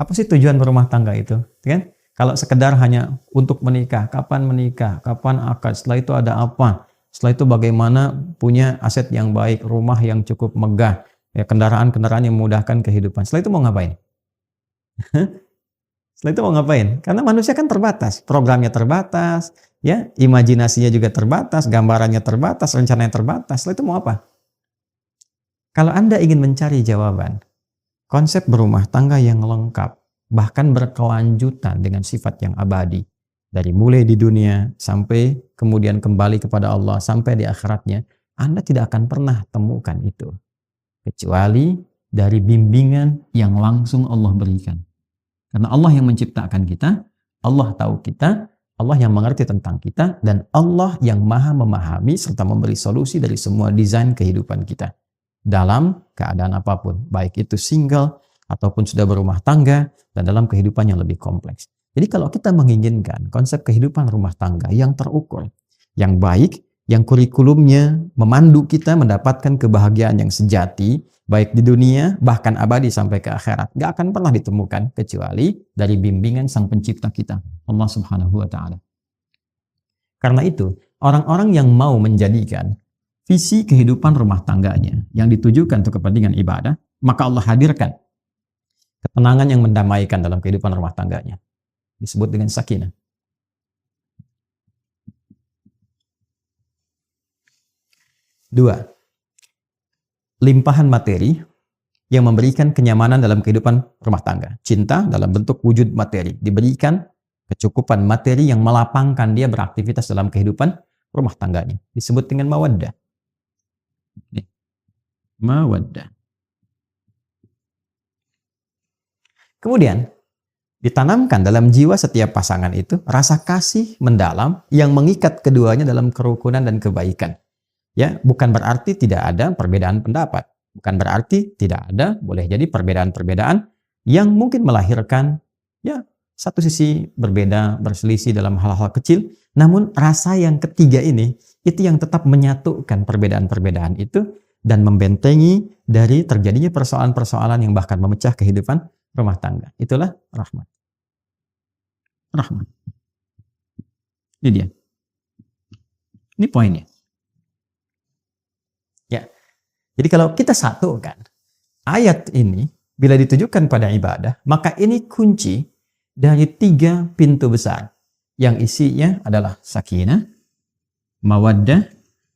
Apa sih tujuan berumah tangga itu? Kan? Kalau sekedar hanya untuk menikah, kapan akad, setelah itu ada apa? Setelah itu bagaimana punya aset yang baik, rumah yang cukup megah, ya kendaraan-kendaraan yang memudahkan kehidupan. Setelah itu mau ngapain? Setelah itu mau ngapain? Karena manusia kan terbatas, programnya terbatas, ya, imajinasinya juga terbatas, gambarannya terbatas, rencananya terbatas. Setelah itu mau apa? Kalau Anda ingin mencari jawaban, konsep berumah tangga yang lengkap, bahkan berkelanjutan dengan sifat yang abadi, dari mulai di dunia sampai kemudian kembali kepada Allah sampai di akhiratnya, Anda tidak akan pernah temukan itu kecuali dari bimbingan yang langsung Allah berikan. Karena Allah yang menciptakan kita, Allah tahu kita, Allah yang mengerti tentang kita, dan Allah yang maha memahami serta memberi solusi dari semua desain kehidupan kita dalam keadaan apapun, baik itu single ataupun sudah berumah tangga dan dalam kehidupan yang lebih kompleks. Jadi kalau kita menginginkan konsep kehidupan rumah tangga yang terukur, yang baik, yang kurikulumnya memandu kita mendapatkan kebahagiaan yang sejati, baik di dunia bahkan abadi sampai ke akhirat, gak akan pernah ditemukan kecuali dari bimbingan Sang Pencipta kita, Allah Subhanahu wa Ta'ala. Karena itu, orang-orang yang mau menjadikan visi kehidupan rumah tangganya yang ditujukan untuk kepentingan ibadah, maka Allah hadirkan ketenangan yang mendamaikan dalam kehidupan rumah tangganya. Disebut dengan sakinah. Dua, limpahan materi yang memberikan kenyamanan dalam kehidupan rumah tangga. Cinta dalam bentuk wujud materi. Diberikan kecukupan materi yang melapangkan dia beraktivitas dalam kehidupan rumah tangganya. Disebut dengan mawaddah. Mawaddah. Kemudian, ditanamkan dalam jiwa setiap pasangan itu rasa kasih mendalam yang mengikat keduanya dalam kerukunan dan kebaikan. Ya, bukan berarti tidak ada perbedaan pendapat. Bukan berarti tidak ada, boleh jadi perbedaan-perbedaan yang mungkin melahirkan ya satu sisi berbeda, berselisih dalam hal-hal kecil. Namun rasa yang ketiga ini, itu yang tetap menyatukan perbedaan-perbedaan itu dan membentengi dari terjadinya persoalan-persoalan yang bahkan memecah kehidupan rumah tangga. Itulah rahmat. Rahmat. Ini dia. Ini poinnya. Ya. Jadi kalau kita satukan ayat ini bila ditujukan pada ibadah, maka ini kunci dari 3 pintu besar yang isinya adalah sakinah, mawaddah,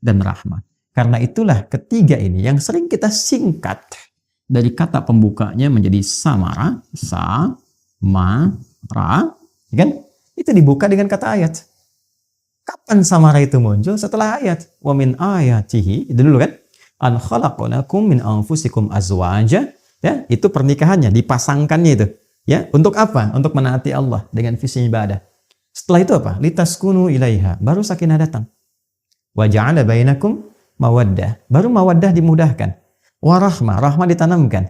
dan rahmat. Karena itulah ketiga ini yang sering kita singkat dari kata pembukanya menjadi samara, kan? Itu dibuka dengan kata ayat. Kapan samara itu muncul? Setelah ayat. Wa min ayatihi, itu dulu kan? An khalaqalakum min anfusikum azwaja, ya, itu pernikahannya, dipasangkannya itu. Ya, untuk apa? Untuk menaati Allah dengan visi ibadah. Setelah itu apa? Litaskunu ilaiha, baru sakinah datang. Wa ja'ala bainakum mawaddah, baru mawaddah dimudahkan. Wa rahmah, rahmah ditanamkan.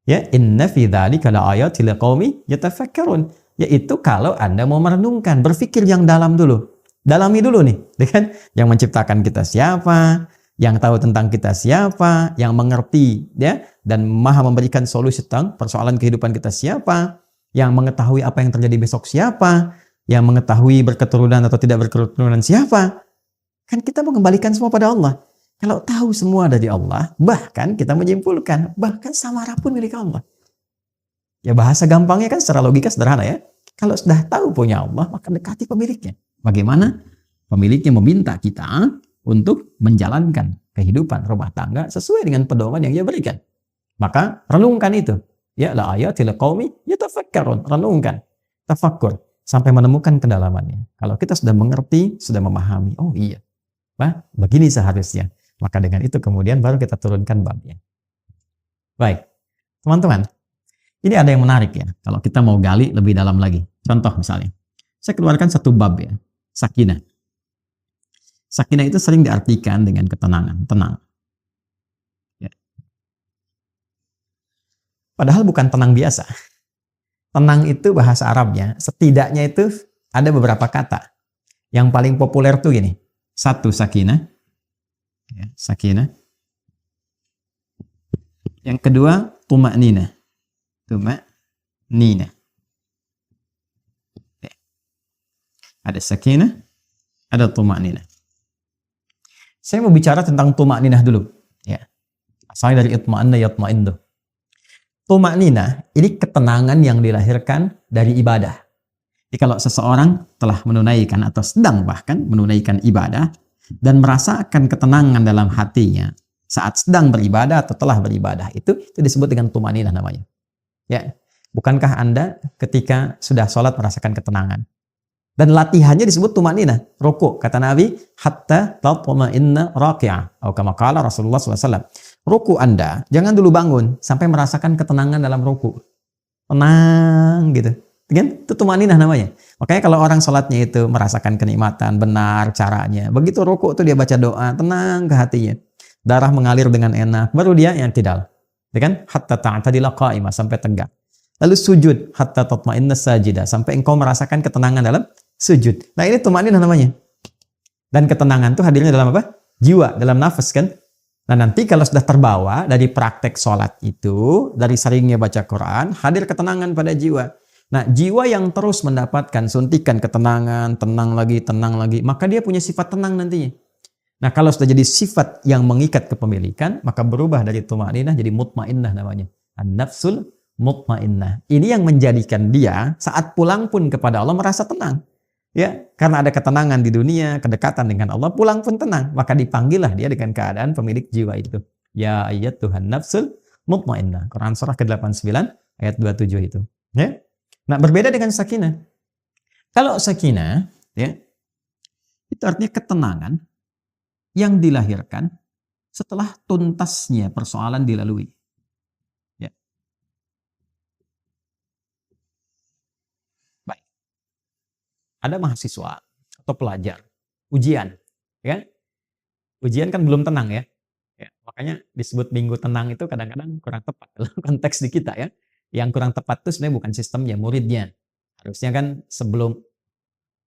Ya, inna fi dzalika laayatil liqaumi yatafakkarun, yaitu kalau Anda mau merenungkan, berpikir yang dalam dulu. Dalami dulu nih, kan? Yang menciptakan kita siapa? Yang tahu tentang kita siapa, yang mengerti ya dan maha memberikan solusi tentang persoalan kehidupan kita siapa, yang mengetahui apa yang terjadi besok siapa, yang mengetahui berketurunan atau tidak berketurunan siapa. Kan kita mengembalikan semua pada Allah. Kalau tahu semua dari Allah, bahkan kita menyimpulkan, bahkan samara pun milik Allah. Ya bahasa gampangnya kan secara logika sederhana ya. Kalau sudah tahu punya Allah, maka dekati pemiliknya. Bagaimana pemiliknya meminta kita untuk menjalankan kehidupan rumah tangga sesuai dengan pedoman yang Dia berikan. Maka renungkan itu. Ya la ayatil qaumi yatafakkarun. Renungkan, tafakkur sampai menemukan kedalamannya. Kalau kita sudah mengerti, sudah memahami, oh iya, begini seharusnya. Maka dengan itu kemudian baru kita turunkan babnya. Baik, teman-teman. Ini ada yang menarik ya. Kalau kita mau gali lebih dalam lagi. Contoh misalnya, saya keluarkan satu bab ya, sakinah. Sakinah itu sering diartikan dengan ketenangan, tenang. Ya. Padahal bukan tenang biasa. Tenang itu bahasa Arabnya, setidaknya itu ada beberapa kata. Yang paling populer tuh gini. Satu, sakinah. Ya, sakinah. Yang kedua, tuma'ninah. nina. Ada sakinah, ada tumak-ninah. Saya mau bicara tentang tumak-ninah dulu. Ya. Asalnya dari itma'anna yatma'innu. Tumak-ninah ini ketenangan yang dilahirkan dari ibadah. Jadi kalau seseorang telah menunaikan atau sedang bahkan menunaikan ibadah dan merasakan ketenangan dalam hatinya saat sedang beribadah atau telah beribadah, itu disebut dengan tumak-ninah namanya. Ya. Bukankah Anda ketika sudah sholat merasakan ketenangan? Dan latihannya disebut tumak-ninah, ruku. Kata Nabi, hatta tatma'inna raki'ah. Atau kama qala Rasulullah SAW. Ruku Anda, jangan dulu bangun sampai merasakan ketenangan dalam ruku. Tenang gitu. Kan? Itu tumak-ninah namanya. Makanya kalau orang sholatnya itu merasakan kenikmatan, benar caranya. Begitu ruku itu dia baca doa, tenang ke hatinya. Darah mengalir dengan enak, baru dia yang tidal. Ya kan? Hatta ta'tadila qa'imah, sampai tegak. Lalu sujud, hatta tatma'inna sajidah, sampai engkau merasakan ketenangan dalam sujud. Nah ini tumak-ninah namanya. Dan ketenangan itu hadirnya dalam apa? Jiwa, dalam nafas kan? Nah nanti kalau sudah terbawa dari praktek sholat itu, dari seringnya baca Quran, hadir ketenangan pada jiwa. Nah jiwa yang terus mendapatkan suntikan ketenangan, tenang lagi, maka dia punya sifat tenang nantinya. Nah kalau sudah jadi sifat yang mengikat kepemilikan, maka berubah dari tumak-ninah jadi mutmainnah namanya. An-nafsul mutmainnah. Ini yang menjadikan dia saat pulang pun kepada Allah merasa tenang. Ya, karena ada ketenangan di dunia, kedekatan dengan Allah, pulang pun tenang. Maka dipanggillah dia dengan keadaan pemilik jiwa itu. Ya ayyatuhan nafsul mutmainnah. Quran surah ke-89 ayat 27 itu. Ya. Nah, berbeda dengan sakinah. Kalau sakinah, ya, itu artinya ketenangan yang dilahirkan setelah tuntasnya persoalan dilalui. Ya. Baik. Ada mahasiswa atau pelajar, ujian, ya. Ujian kan belum tenang ya. Ya, makanya disebut minggu tenang itu kadang-kadang kurang tepat dalam konteks di kita ya. Yang kurang tepat itu sebenarnya bukan sistemnya, muridnya. Harusnya kan sebelum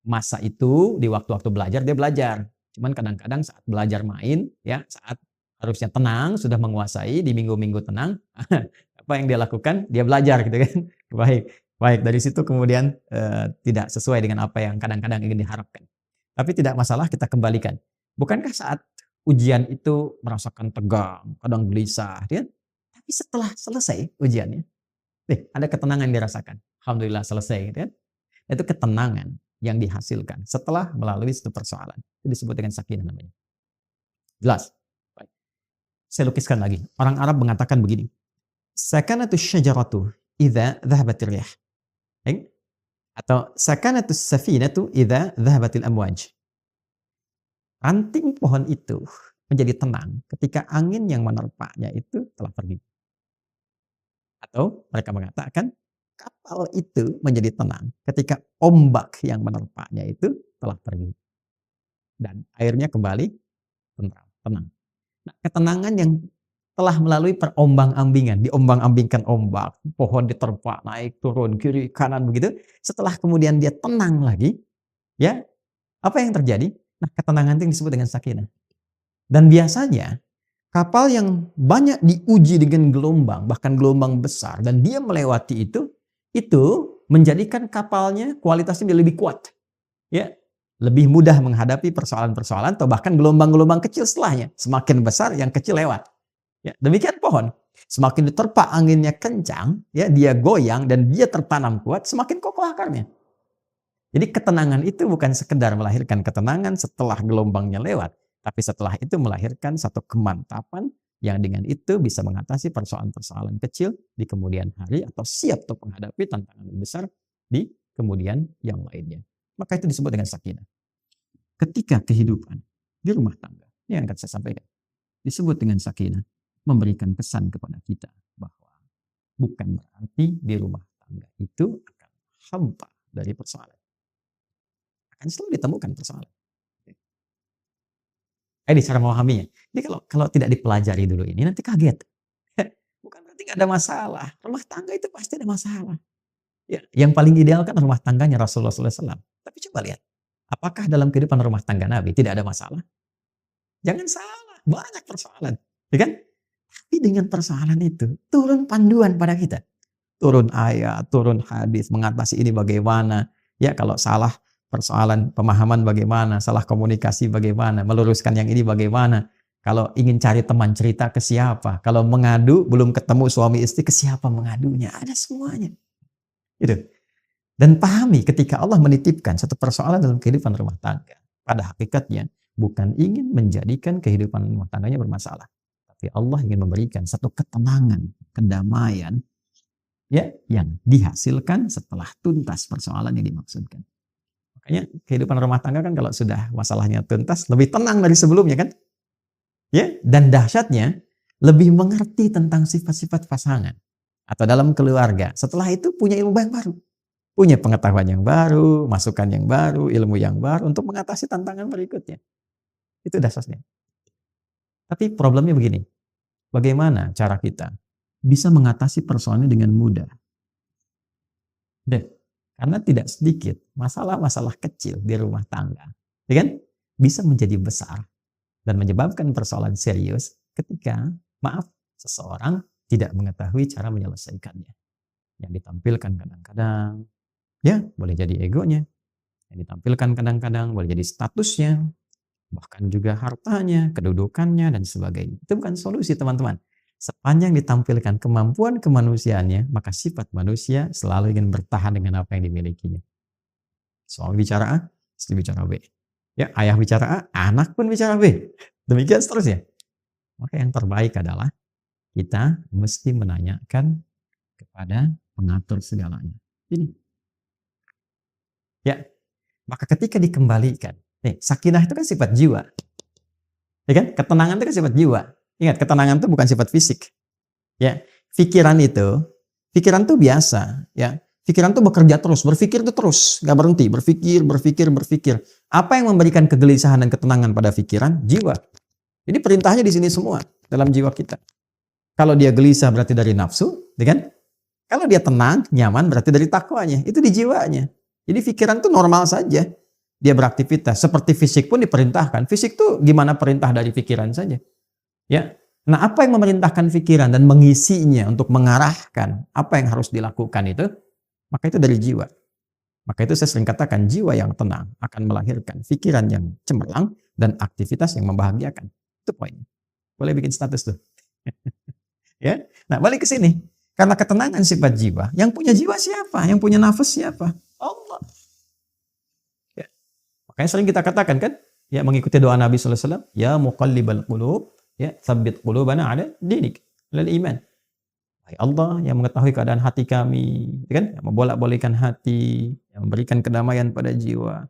masa itu di waktu-waktu belajar dia belajar. Cuman kadang-kadang saat belajar main ya, saat harusnya tenang sudah menguasai di minggu-minggu tenang, apa yang dia lakukan? Dia belajar gitu kan. Baik dari situ kemudian tidak sesuai dengan apa yang kadang-kadang ingin diharapkan. Tapi tidak masalah, kita kembalikan. Bukankah saat ujian itu merasakan tegang, kadang gelisah, ya? Tapi setelah selesai ujiannya, ada ketenangan yang dirasakan. Alhamdulillah selesai, gitu kan? Itu ketenangan yang dihasilkan setelah melalui satu persoalan. Itu disebut dengan sakinah namanya. Jelas? Baik. Saya lukiskan lagi. Orang Arab mengatakan begini. Sakanatu syajaratu idza dhahabatir riyah. Atau sakanatu safinatu idza dhahabatil amwaj. Ranting pohon itu menjadi tenang ketika angin yang menerpanya itu telah pergi. Atau mereka mengatakan kapal itu menjadi tenang ketika ombak yang menerpanya itu telah pergi. Dan airnya kembali tenang. Nah, ketenangan yang telah melalui perombang-ambingan, diombang-ambingkan ombak, pohon diterpa, naik, turun, kiri, kanan begitu. Setelah kemudian dia tenang lagi, ya, apa yang terjadi? Nah, ketenangan itu yang disebut dengan sakinah. Dan biasanya kapal yang banyak diuji dengan gelombang, bahkan gelombang besar, dan dia melewati itu menjadikan kapalnya kualitasnya lebih kuat. Ya, lebih mudah menghadapi persoalan-persoalan atau bahkan gelombang-gelombang kecil setelahnya. Semakin besar, yang kecil lewat. Ya, demikian pohon. Semakin diterpa anginnya kencang, ya, dia goyang dan dia tertanam kuat, semakin kokoh akarnya. Jadi ketenangan itu bukan sekedar melahirkan ketenangan setelah gelombangnya lewat, tapi setelah itu melahirkan satu kemantapan yang dengan itu bisa mengatasi persoalan-persoalan kecil di kemudian hari atau siap untuk menghadapi tantangan besar di kemudian yang lainnya. Maka itu disebut dengan sakinah. Ketika kehidupan di rumah tangga, ini yang akan saya sampaikan, disebut dengan sakinah, memberikan pesan kepada kita bahwa bukan berarti di rumah tangga itu akan hampa dari persoalan. Akan selalu ditemukan persoalan. Ini cara memahaminya. Jadi kalau tidak dipelajari dulu ini nanti kaget. Bukan berarti nggak ada masalah. Rumah tangga itu pasti ada masalah. Ya, yang paling ideal kan rumah tangganya Rasulullah SAW. Tapi coba lihat, apakah dalam kehidupan rumah tangga Nabi tidak ada masalah? Jangan salah, banyak persoalan, ya kan? Tapi dengan persoalan itu turun panduan pada kita, turun ayat, turun hadis, mengatasi ini bagaimana. Ya, kalau salah persoalan pemahaman bagaimana, salah komunikasi bagaimana, meluruskan yang ini bagaimana. Kalau ingin cari teman cerita ke siapa, kalau mengadu belum ketemu suami istri ke siapa mengadunya, ada semuanya. Gitu. Dan pahami ketika Allah menitipkan satu persoalan dalam kehidupan rumah tangga, pada hakikatnya bukan ingin menjadikan kehidupan rumah tangganya bermasalah, tapi Allah ingin memberikan satu ketenangan, kedamaian, ya, yang dihasilkan setelah tuntas persoalan yang dimaksudkan. Makanya kehidupan rumah tangga kan kalau sudah masalahnya tuntas lebih tenang dari sebelumnya kan, ya, dan dahsyatnya lebih mengerti tentang sifat-sifat pasangan atau dalam keluarga. Setelah itu punya ilmu yang baru. Punya pengetahuan yang baru, masukan yang baru, ilmu yang baru untuk mengatasi tantangan berikutnya. Itu dasarnya. Tapi problemnya begini, bagaimana cara kita bisa mengatasi persoalannya dengan mudah? Dan karena tidak sedikit masalah-masalah kecil di rumah tangga, ya kan, bisa menjadi besar dan menyebabkan persoalan serius ketika, maaf, seseorang tidak mengetahui cara menyelesaikannya. Yang ditampilkan kadang-kadang, ya, boleh jadi egonya. Yang ditampilkan kadang-kadang boleh jadi statusnya, bahkan juga hartanya, kedudukannya, dan sebagainya. Itu bukan solusi, teman-teman. Sepanjang ditampilkan kemampuan kemanusiaannya, maka sifat manusia selalu ingin bertahan dengan apa yang dimilikinya. Suami bicara A, istri bicara B. Ya, ayah bicara A, anak pun bicara B. Demikian seterusnya. Maka yang terbaik adalah kita mesti menanyakan kepada pengatur segalanya. Ini. Ya, maka ketika dikembalikan, nih, sakinah itu kan sifat jiwa, ya kan? Ketenangan itu kan sifat jiwa. Ingat, ketenangan itu bukan sifat fisik. Ya, pikiran tuh biasa. Ya, pikiran tuh bekerja terus, berpikir itu terus, nggak berhenti, berpikir. Apa yang memberikan kegelisahan dan ketenangan pada pikiran? Jiwa. Jadi perintahnya di sini semua dalam jiwa kita. Kalau dia gelisah berarti dari nafsu, ya kan? Kalau dia tenang, nyaman berarti dari takwanya. Itu di jiwanya. Jadi pikiran itu normal saja. Dia beraktivitas. Seperti fisik pun diperintahkan. Fisik tuh gimana perintah dari pikiran saja. Ya. Nah, apa yang memerintahkan pikiran dan mengisinya untuk mengarahkan apa yang harus dilakukan itu, maka itu dari jiwa. Maka itu saya sering katakan jiwa yang tenang akan melahirkan pikiran yang cemerlang dan aktivitas yang membahagiakan. Itu poinnya. Boleh bikin status tuh. Ya. Nah, balik ke sini. Karena ketenangan sifat jiwa, yang punya jiwa siapa? Yang punya nafas siapa? Allah. Ya. Makanya sering kita katakan kan, ya, mengikuti doa Nabi sallallahu alaihi wasallam, ya muqallibal qulub, ya tsabbit qulubana ala dinik, lal iman. Wahai Allah yang mengetahui keadaan hati kami, ya kan? Yang membolak-balikkan hati, yang memberikan kedamaian pada jiwa.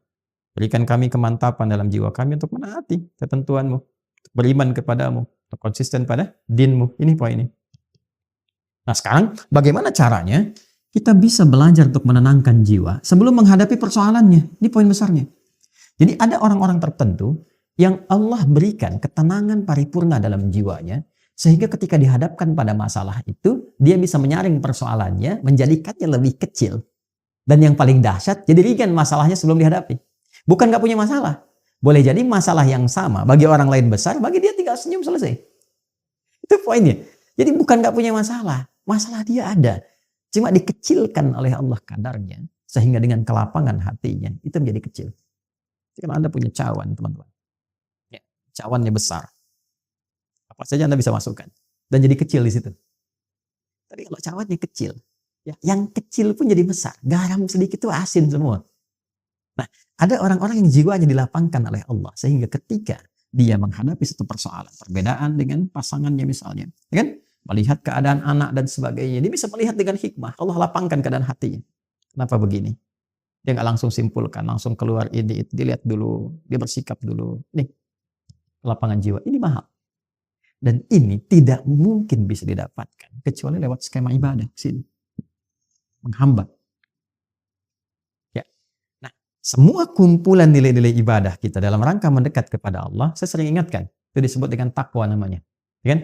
Berikan kami kemantapan dalam jiwa kami untuk menaati ketentuan-Mu, untuk beriman kepadamu, untuk konsisten pada din-Mu. Ini poinnya. Nah, sekarang bagaimana caranya kita bisa belajar untuk menenangkan jiwa sebelum menghadapi persoalannya? Ini poin besarnya. Jadi ada orang-orang tertentu yang Allah berikan ketenangan paripurna dalam jiwanya, sehingga ketika dihadapkan pada masalah itu, dia bisa menyaring persoalannya, menjadikannya lebih kecil. Dan yang paling dahsyat, jadi ringan masalahnya sebelum dihadapi. Bukan gak punya masalah. Boleh jadi masalah yang sama bagi orang lain besar, bagi dia tinggal senyum selesai. Itu poinnya. Jadi bukan gak punya masalah. Masalah dia ada. Cuma dikecilkan oleh Allah kadarnya. Sehingga dengan kelapangan hatinya, itu menjadi kecil. Jadi kalau Anda punya cawan, teman-teman. Ya, cawannya besar. Apa saja Anda bisa masukkan. Dan jadi kecil di situ. Tapi kalau cawannya kecil, ya, yang kecil pun jadi besar. Garam sedikit itu asin semua. Nah, ada orang-orang yang jiwanya dilapangkan oleh Allah. Sehingga ketika dia menghadapi satu persoalan, perbedaan dengan pasangannya misalnya. Ya kan? Melihat keadaan anak dan sebagainya. Dia bisa melihat dengan hikmah. Allah lapangkan keadaan hatinya. Kenapa begini? Dia nggak langsung simpulkan, langsung keluar ide itu. Dilihat dulu, dia bersikap dulu. Nih, lapangan jiwa. Ini mahal. Dan ini tidak mungkin bisa didapatkan. Kecuali lewat skema ibadah. Sini. Menghambat. Ya. Nah, semua kumpulan nilai-nilai ibadah kita dalam rangka mendekat kepada Allah, saya sering ingatkan. Itu disebut dengan takwa namanya. Ya kan?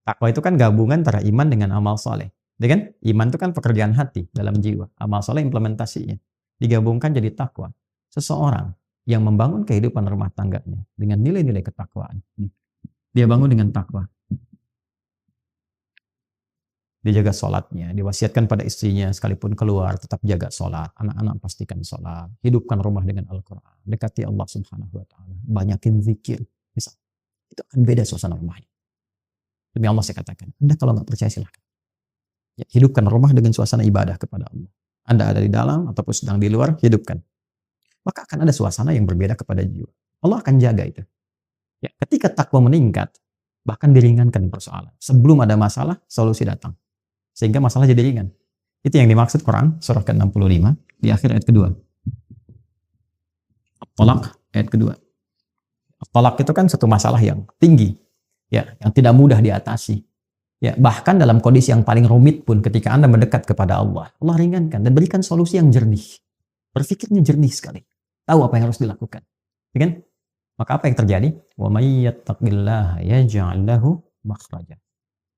Takwa itu kan gabungan antara iman dengan amal soleh. Ya kan? Iman itu kan pekerjaan hati dalam jiwa. Amal soleh implementasinya. Digabungkan jadi takwa. Seseorang yang membangun kehidupan rumah tangganya dengan nilai-nilai ketakwaan. Dia bangun dengan takwa. dijaga sholatnya, diwasiatkan pada istrinya sekalipun keluar tetap jaga sholat, anak-anak pastikan sholat, hidupkan rumah dengan Al-Quran, dekati Allah Subhanahu Wa Taala, banyakin zikir, misal itu akan beda suasana rumahnya. Demi Allah saya katakan, Anda kalau nggak percaya silahkan. Ya, hidupkan rumah dengan suasana ibadah kepada Allah. Anda ada di dalam ataupun sedang di luar, hidupkan. Maka akan ada suasana yang berbeda kepada jiwa. Allah akan jaga itu. Ya, ketika takwa meningkat, bahkan diringankan persoalan. Sebelum ada masalah, solusi datang. Sehingga masalah jadi ringan. Itu yang dimaksud Quran, surah ke-65, di akhir ayat kedua. At-Talaq, ayat kedua. At-Talaq itu kan satu masalah yang tinggi. Ya, yang tidak mudah diatasi. Ya, bahkan dalam kondisi yang paling rumit pun ketika Anda mendekat kepada Allah, Allah ringankan dan berikan solusi yang jernih. Berpikirnya jernih sekali. Tahu apa yang harus dilakukan. Ya kan? Maka apa yang terjadi? Wa may yattaqillaha yaj'al lahu makhraja.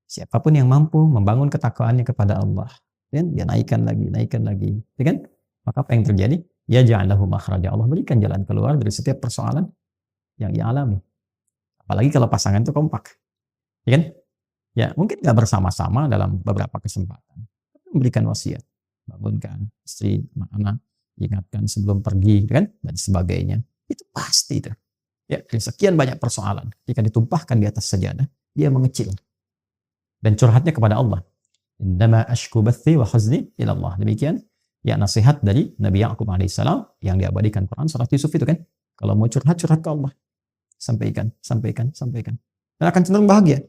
Siapapun yang mampu membangun ketakwaannya kepada Allah, dan dia naikkan lagi, ya kan? Maka apa yang terjadi? Yaj'al lahu makhraja. Allah berikan jalan keluar dari setiap persoalan yang ia alami. Apalagi kalau pasangan itu kompak. Ya kan? Ya, mungkin nggak bersama-sama dalam beberapa kesempatan. Memberikan wasiat, bangunkan istri, anak-anak, ingatkan sebelum pergi, kan? Dan sebagainya. Itu pasti itu. Ya, dari sekian banyak persoalan, ketika ditumpahkan di atas sajadah, dia mengecil. Dan curhatnya kepada Allah. Indama ashku bathi wa huzni ila Allah. Demikian, ya nasihat dari Nabi Ya'qub alaihissalam yang diabadikan Quran surat Yusuf itu kan. Kalau mau curhat ke Allah. Sampaikan. Dan akan cenderung bahagia.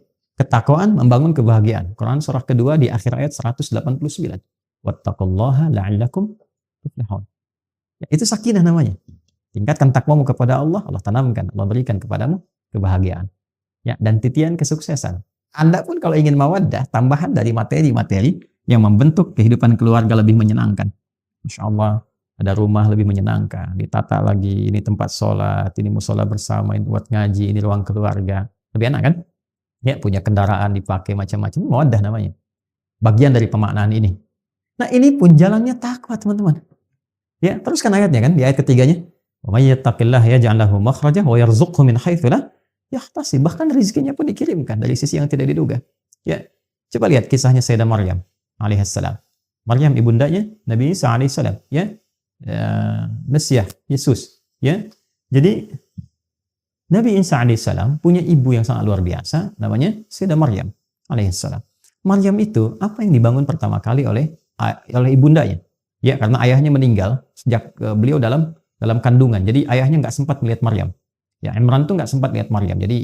Ketakwaan membangun kebahagiaan. Quran surah kedua di akhir ayat 189. Wattaqullaha la'allakum tuflihun. Ya, itu sakinah namanya. Tingkatkan takwamu kepada Allah, Allah tanamkan, Allah berikan kepadamu kebahagiaan. Ya, dan titian kesuksesan. Anda pun kalau ingin mawaddah, tambahan dari materi-materi yang membentuk kehidupan keluarga lebih menyenangkan. Masya Allah, ada rumah lebih menyenangkan, ditata lagi, ini tempat sholat, ini musola bersama, ini buat ngaji, ini ruang keluarga. Lebih enak kan? Ya, punya kendaraan dipakai macam-macam, mawaddah namanya. Bagian dari pemaknaan ini. Nah, ini pun jalannya takwa, teman-teman. Ya, teruskan ayatnya kan, di ayat ketiganya. Wa may yattaqillaha yaj'al lahu makhraja wa yarzuqhu min haitsu la yahtasib. Bahkan rezekinya pun dikirimkan dari sisi yang tidak diduga. Ya, coba lihat kisahnya Sayyidah Maryam alaihissalam. Maryam ibundanya Nabi Isa alaihissalam, ya. Mesiah, Yesus, ya. Jadi Nabi Isa alaihissalam punya ibu yang sangat luar biasa, namanya Sayyidah Maryam alaihissalam. Maryam itu apa yang dibangun pertama kali oleh ibundanya? Ya, karena ayahnya meninggal sejak beliau dalam kandungan. Jadi ayahnya nggak sempat melihat Maryam. Ya, Imran tuh nggak sempat lihat Maryam. Jadi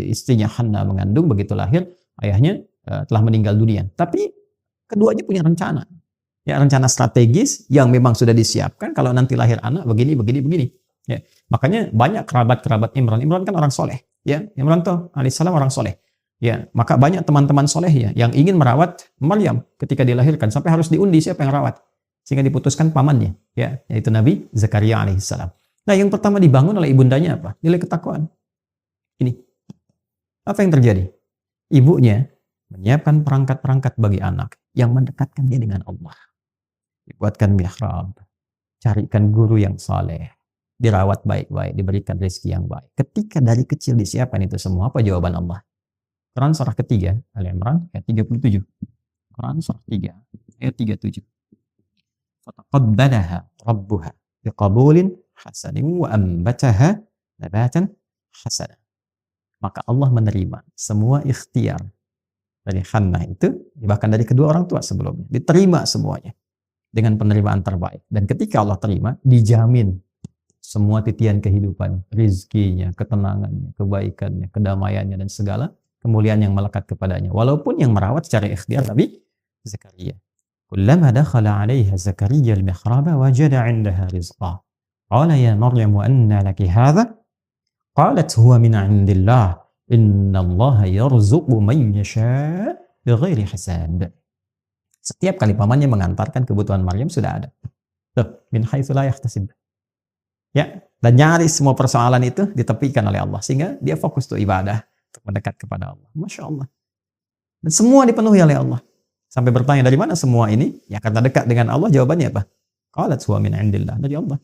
istrinya Hannah mengandung, begitu lahir ayahnya telah meninggal dunia. Tapi keduanya punya rencana. Ya, rencana strategis yang memang sudah disiapkan kalau nanti lahir anak begini. Ya, makanya banyak kerabat Imran. Imran kan orang soleh. Ya, Imran tuh alaihissalam orang soleh. Ya, maka banyak teman-teman soleh ya yang ingin merawat Maryam ketika dilahirkan sampai harus diundi siapa yang rawat. Sehingga diputuskan pamannya, ya, yaitu Nabi Zakaria alaihissalam. Nah, yang pertama dibangun oleh ibundanya apa? Nilai ketakwaan. Ini. Apa yang terjadi? Ibunya menyiapkan perangkat-perangkat bagi anak yang mendekatkan dia dengan Allah. Dibuatkan mihrab, carikan guru yang saleh, dirawat baik-baik, diberikan rezeki yang baik. Ketika dari kecil disiapkan itu semua, apa jawaban Allah? Quran surah ketiga, Al-Imran ayat 37. Quran surah 3 ayat 37. Fataqabbalaha rabbuha biqabulin hasanin wa ambataha nabatan hasana. Maka Allah menerima semua ikhtiar dari Hannah itu, bahkan dari kedua orang tua sebelumnya, diterima semuanya dengan penerimaan terbaik. Dan ketika Allah terima, dijamin semua titian kehidupan, rizkinya, ketenangannya, kebaikannya, kedamaiannya, dan segala kemuliaan yang melekat kepadanya. Walaupun yang merawat secara ikhtiar Nabi Zakaria. Kullama dakhala 'alaiha Zakaria al-mihraba wajada 'indaha rizqa. Qala ya Maryam anna laki hadha? Qalat huwa min 'indillah. Innallaha yarzuqu man yasha' bighairi hisab. Setiap kali pamannya mengantarkan kebutuhan Maryam sudah ada. Tuh, min haitsu la yahtasib. Ya, dan nyaris semua persoalan itu ditepikan oleh Allah sehingga dia fokus tuh ibadah untuk mendekat kepada Allah. Masya Allah. Dan semua dipenuhi oleh Allah. Sampai bertanya dari mana semua ini? Ya karena dekat dengan Allah. Jawabannya apa? Qalat huwa min 'indillah, dari Allah.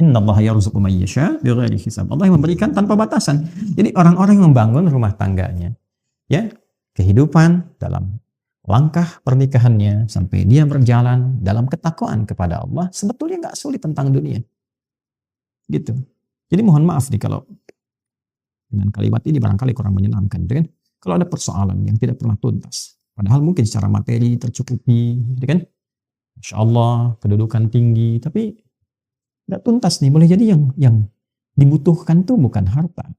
Innallaha yarzuqu man yasha' bighairi hisab. Allah yang memberikan tanpa batasan. Jadi orang-orang yang membangun rumah tangganya, ya, kehidupan dalam langkah pernikahannya sampai dia berjalan dalam ketakwaan kepada Allah sebetulnya nggak sulit tentang dunia. Gitu. Jadi mohon maaf nih kalau dengan kalimat ini barangkali kurang menyenangkan, gitu kan? Kalau ada persoalan yang tidak pernah tuntas, padahal mungkin secara materi tercukupi, gitu kan? Masya Allah, kedudukan tinggi, tapi nggak tuntas nih. Boleh jadi yang dibutuhkan tuh bukan harta,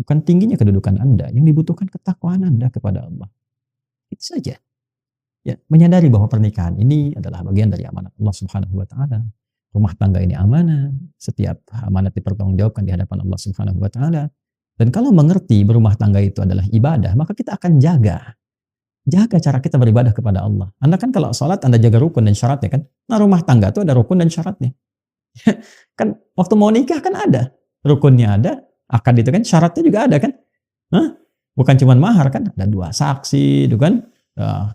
bukan tingginya kedudukan Anda, yang dibutuhkan ketakwaan Anda kepada Allah. Itu saja. Ya, menyadari bahwa pernikahan ini adalah bagian dari amanat Allah Subhanahu wa taala. Rumah tangga ini amanah, setiap amanat dipertanggungjawabkan di hadapan Allah Subhanahu wa taala. Dan kalau mengerti berumah tangga itu adalah ibadah, maka kita akan jaga cara kita beribadah kepada Allah. Anda kan kalau sholat Anda jaga rukun dan syaratnya kan. Nah rumah tangga itu ada rukun dan syaratnya. Kan waktu mau nikah kan ada rukunnya, ada akad itu kan, syaratnya juga ada kan. Bukan cuma mahar kan, ada 2 saksi itu kan.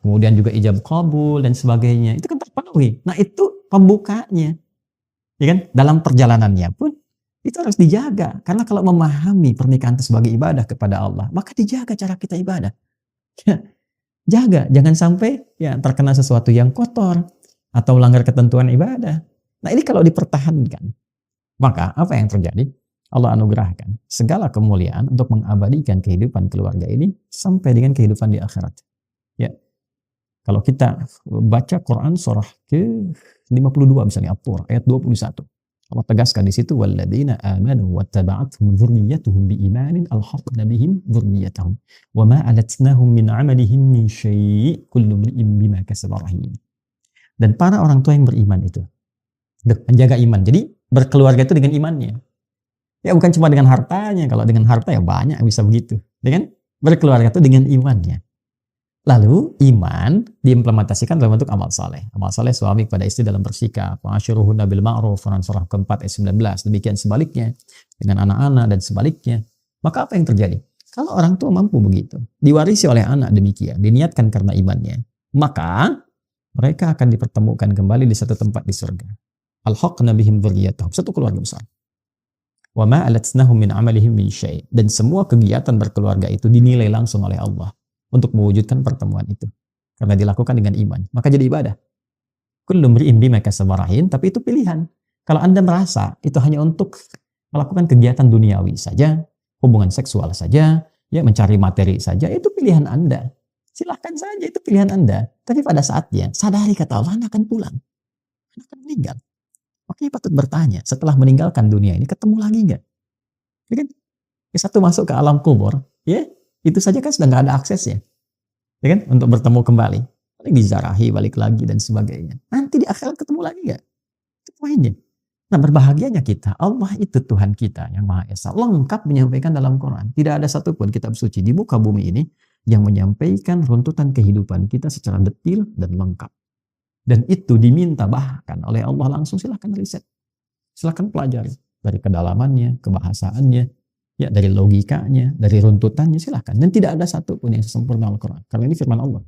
Kemudian juga ijab kabul dan sebagainya. Itu kan terpenuhi. Nah itu pembukanya. Ya kan? Dalam perjalanannya pun itu harus dijaga. Karena kalau memahami pernikahan itu sebagai ibadah kepada Allah, maka dijaga cara kita ibadah. Jaga, jangan sampai ya terkena sesuatu yang kotor atau melanggar ketentuan ibadah. Nah ini kalau dipertahankan, maka apa yang terjadi? Allah anugerahkan segala kemuliaan untuk mengabadikan kehidupan keluarga ini sampai dengan kehidupan di akhirat. Ya, kalau kita baca Quran surah ke-52 misalnya At-Tur ayat 21. Allah tegaskan di situ walladzina amanu wattaba'athum dzurriyyatuhum biimanin alhaqna bihim dzurriyyatahum wama alatnahum min 'amalihim min syai' kullu imrin bima kasaba rahin. Dan para orang tua yang beriman itu menjaga iman. Jadi berkeluarga itu dengan imannya. Ya bukan cuma dengan hartanya. Kalau dengan harta ya banyak bisa begitu. Dengan berkeluarga itu dengan imannya. Lalu iman diimplementasikan dalam bentuk amal saleh. Amal saleh suami kepada istri dalam bersikap. Wa'ashiruhunna bil ma'ruf. Surah keempat ayat 19. Demikian sebaliknya dengan anak-anak dan sebaliknya. Maka apa yang terjadi? Kalau orang tua mampu begitu, diwarisi oleh anak demikian, diniatkan karena imannya, maka mereka akan dipertemukan kembali di satu tempat di surga. Alhaqna bihim dzurriyyatahum. Satu keluarga besar. Wa ma alatnahum min 'amalihim min syai'. Dan semua kegiatan berkeluarga itu dinilai langsung oleh Allah untuk mewujudkan pertemuan itu. Karena dilakukan dengan iman, maka jadi ibadah. Kullu imrin bima kasaba rahin, tapi itu pilihan. Kalau Anda merasa itu hanya untuk melakukan kegiatan duniawi saja, hubungan seksual saja, ya mencari materi saja, itu pilihan Anda. Silahkan saja, itu pilihan Anda. Tapi pada saatnya, sadari kata Allah, Anda akan pulang. Anda akan meninggal. Makanya patut bertanya, setelah meninggalkan dunia ini, ketemu lagi nggak? Ya kan? Satu masuk ke alam kubur, ya, itu saja kan sudah nggak ada aksesnya, ya kan? Untuk bertemu kembali, paling dizarahi, balik lagi dan sebagainya. Nanti di akhirat ketemu lagi nggak? Itu poinnya. Nah berbahagianya kita, Allah itu Tuhan kita yang Maha Esa, lengkap menyampaikan dalam Quran. Tidak ada satupun kitab suci di muka bumi ini yang menyampaikan runtutan kehidupan kita secara detil dan lengkap. Dan itu diminta bahkan oleh Allah langsung. Silahkan riset, silahkan pelajari dari kedalamannya, kebahasaannya, ya dari logikanya, dari runtutannya, silahkan. Dan tidak ada satupun yang sempurna Al-Quran. Karena ini firman Allah.